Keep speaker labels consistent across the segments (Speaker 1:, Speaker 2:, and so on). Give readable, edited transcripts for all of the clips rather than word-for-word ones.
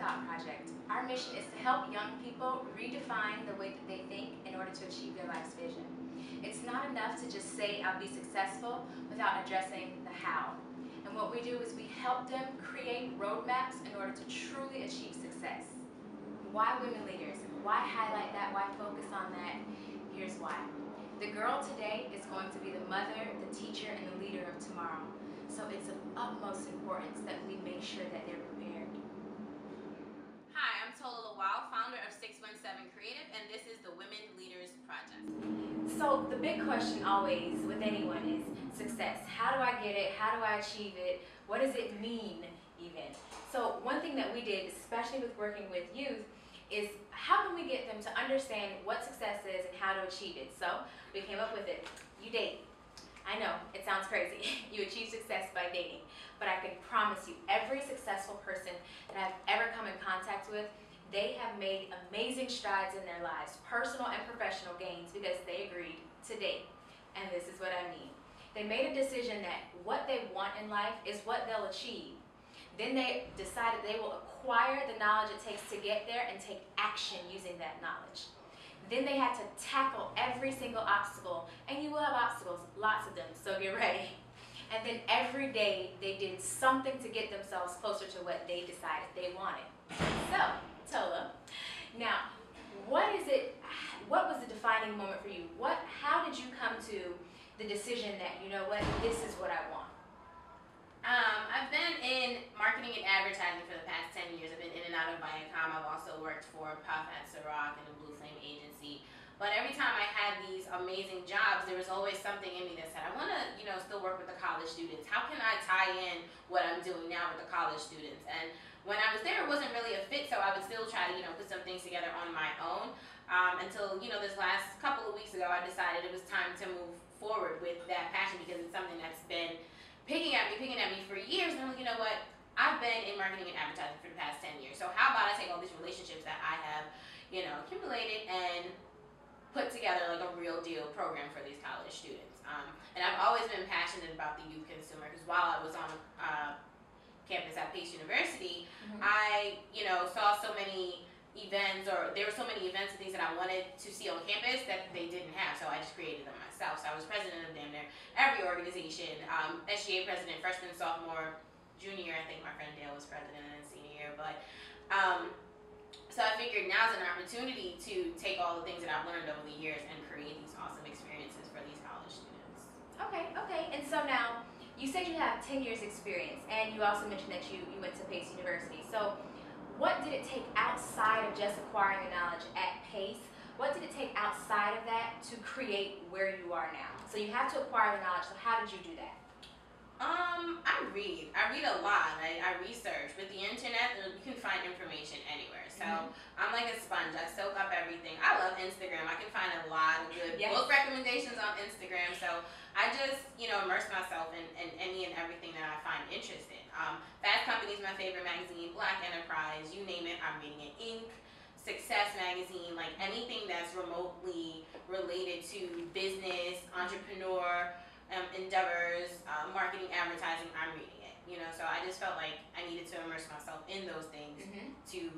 Speaker 1: Thought Project. Our mission is to help young people redefine the way that they think in order to achieve their life's vision. It's not enough to just say, I'll be successful, without addressing the how. And what we do is we help them create roadmaps in order to truly achieve success. Why women leaders? Why highlight that? Why focus on that? Here's why. The girl today is going to be the mother, the teacher, and the leader of tomorrow. So it's of utmost importance that we make sure that they're prepared.
Speaker 2: Hi, I'm Tola Lawal, founder of SixOne7 Creative, and this is the Women Leaders Project.
Speaker 1: So the big question always with anyone is success. How do I get it? How do I achieve it? What does it mean even? So one thing that we did, especially with working with youth, is how can we get them to understand what success is and how to achieve it? So we came up with it. You date. I know, it sounds crazy. You achieve success by dating. But I can promise you, every successful person that I've ever come in contact with, they have made amazing strides in their lives, personal and professional gains, because they agreed to date. And this is what I mean. They made a decision that what they want in life is what they'll achieve. Then they decided they will acquire the knowledge it takes to get there and take action using that knowledge. Then they had to tackle every single obstacle, and you will have obstacles, lots of them, so get ready. And then every day they did something to get themselves closer to what they decided they wanted. So, Tola, now, what was the defining moment for you? How did you come to the decision that, you know what, this is what I want?
Speaker 2: I've been in marketing and advertising for the past 10 years. I've been in and out of Viacom. I've also worked for Puff at Ciroc and a Blue Flame agency. But every time I had these amazing jobs, there was always something in me that said, I want to, still work with the college students. How can I tie in what I'm doing now with the college students? And when I was there, it wasn't really a fit, so I would still try to, put some things together on my own. Until, this last couple of weeks ago, I decided it was time to move forward with that passion, because it's something that's been picking at me for years. And I'm like, you know what? I've been in marketing and advertising for the past 10 years. So how about I take all these relationships that I have, accumulated and put together like a real deal program for these college students. And I've always been passionate about the youth consumer, because while I was on campus at Pace University, I, saw so many events, or there were so many events and things that I wanted to see on campus that they didn't have, so I just created them myself. So I was president of damn near every organization, SGA president, freshman, sophomore, junior year. I think my friend Dale was president, and then senior year. But so I figured now's an opportunity to take all the things that I've learned over the years and create these awesome experiences for these college students.
Speaker 1: Okay. And so now, you said you have 10 years experience, and you also mentioned that you went to Pace University. So what did it take outside of just acquiring the knowledge at Pace? What did it take outside of that to create where you are now? So you have to acquire the knowledge, so how did you do that?
Speaker 2: I read a lot. I research. With the internet, you can find information anywhere. So I'm like a sponge. I soak up everything. I love Instagram. I can find a lot of good book recommendations on Instagram. So I just, immerse myself in any and everything that I find interesting. Fast Company is my favorite magazine. Black Enterprise, you name it, I'm reading it. Inc., Success Magazine, like anything that's remotely related to business, entrepreneur endeavors, marketing, advertising, I'm reading it. So I just felt like I needed to immerse myself in those things to,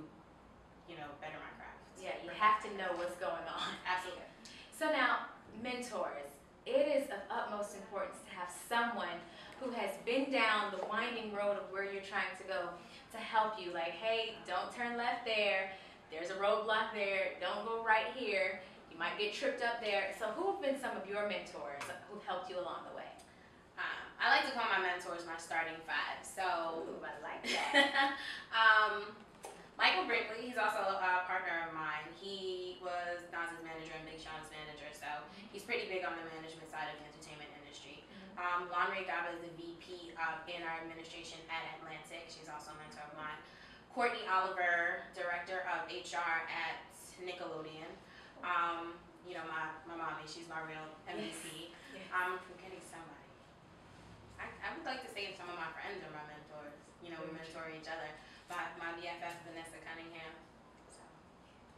Speaker 2: better my craft.
Speaker 1: Yeah, you have to know what's going on.
Speaker 2: Absolutely.
Speaker 1: So now, mentors. It is of utmost importance to have someone who has been down the winding road of where you're trying to go to help you. Like, hey, don't turn left there. There's a roadblock there. Don't go right here. You might get tripped up there. So who have been some of your mentors who've helped you along the way?
Speaker 2: I like to call my mentors my starting five. So,
Speaker 1: ooh, I like that.
Speaker 2: Michael Brinkley, he's also a partner of mine. He was Nas's manager and Big Sean's manager, so he's pretty big on the management side of the entertainment industry. Lonray Gaba is the VP in our administration at Atlantic. She's also a mentor of mine. Courtney Oliver, director of HR at Nickelodeon. My mommy, she's my real MVP. Yes. I'm forgetting somebody. I would like to say some of my friends are my mentors. We mentor each other. My BFF, Vanessa Cunningham. So.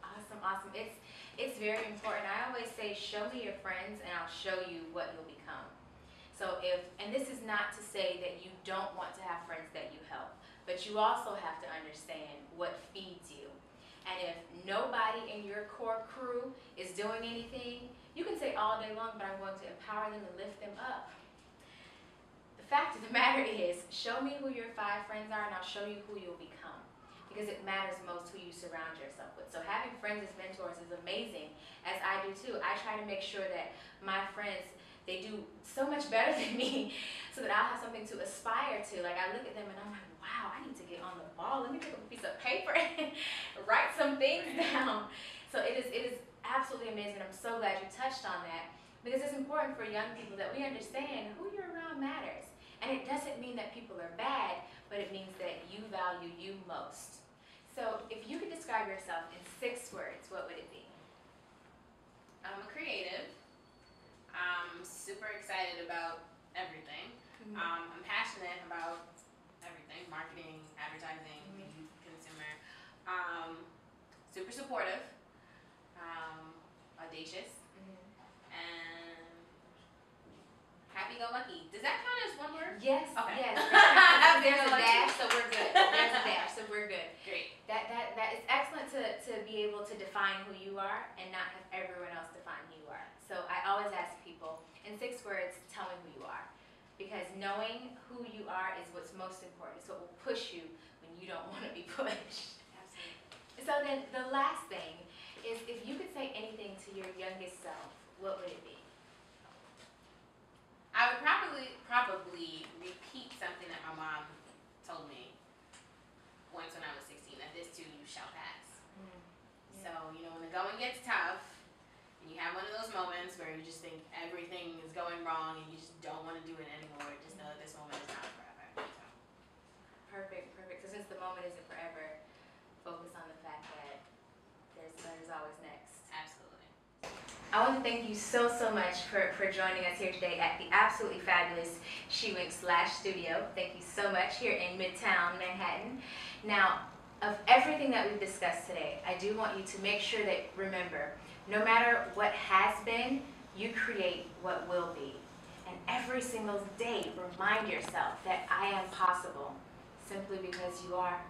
Speaker 1: Awesome. It's very important. I always say, show me your friends and I'll show you what you'll become. So and this is not to say that you don't want to have friends that you help, but you also have to understand what what feeds you. And if nobody in your core crew is doing anything, you can say all day long, but I'm going to empower them and lift them up. The fact of the matter is, show me who your 5 friends are and I'll show you who you'll become. Because it matters most who you surround yourself with. So having friends as mentors is amazing, as I do too. I try to make sure that my friends, they do so much better than me so that I'll have something to aspire to. Like I look at them and I'm like, wow, I need to get on the ball. Let me pick up a piece of paper and write some things down. So it is absolutely amazing. I'm so glad you touched on that because it's important for young people that we understand who you're around matters. And it doesn't mean that people are bad, but it means that you value you most. So if you could describe yourself in 6 words, what would it be?
Speaker 2: I'm a creative. I'm super excited about everything. I'm passionate about everything, marketing, advertising, youth, consumer. Super supportive, audacious, and happy-go-lucky. Does that count as one word?
Speaker 1: Yes.
Speaker 2: Okay.
Speaker 1: Yes. There's a dash, so we're good. There's a dash, so we're good.
Speaker 2: Great.
Speaker 1: That is excellent to be able to define who you are and not have everyone else define who you are. So I always ask people, in 6 words, tell me who you are. Because knowing who you are is what's most important. It's what will push you when you don't want to be pushed.
Speaker 2: Absolutely.
Speaker 1: So then the last thing is if you could say anything to your youngest self, what would it be?
Speaker 2: I would probably repeat something that my mom told me once when I was 16, that this too you shall pass. So, when the going gets tough, and you have one of those moments where you just think everything is going wrong and you just don't want to do it anymore, just know that this moment is not forever. So.
Speaker 1: Perfect. So since the moment isn't forever, focus on the fact that there's always next.
Speaker 2: Absolutely.
Speaker 1: I want to thank you so much for joining us here today at the absolutely fabulous SheWink/studio. Thank you so much here in Midtown Manhattan. Now, of everything that we've discussed today, I do want you to make sure that, remember, no matter what has been, you create what will be. And every single day, remind yourself that I am possible simply because you are.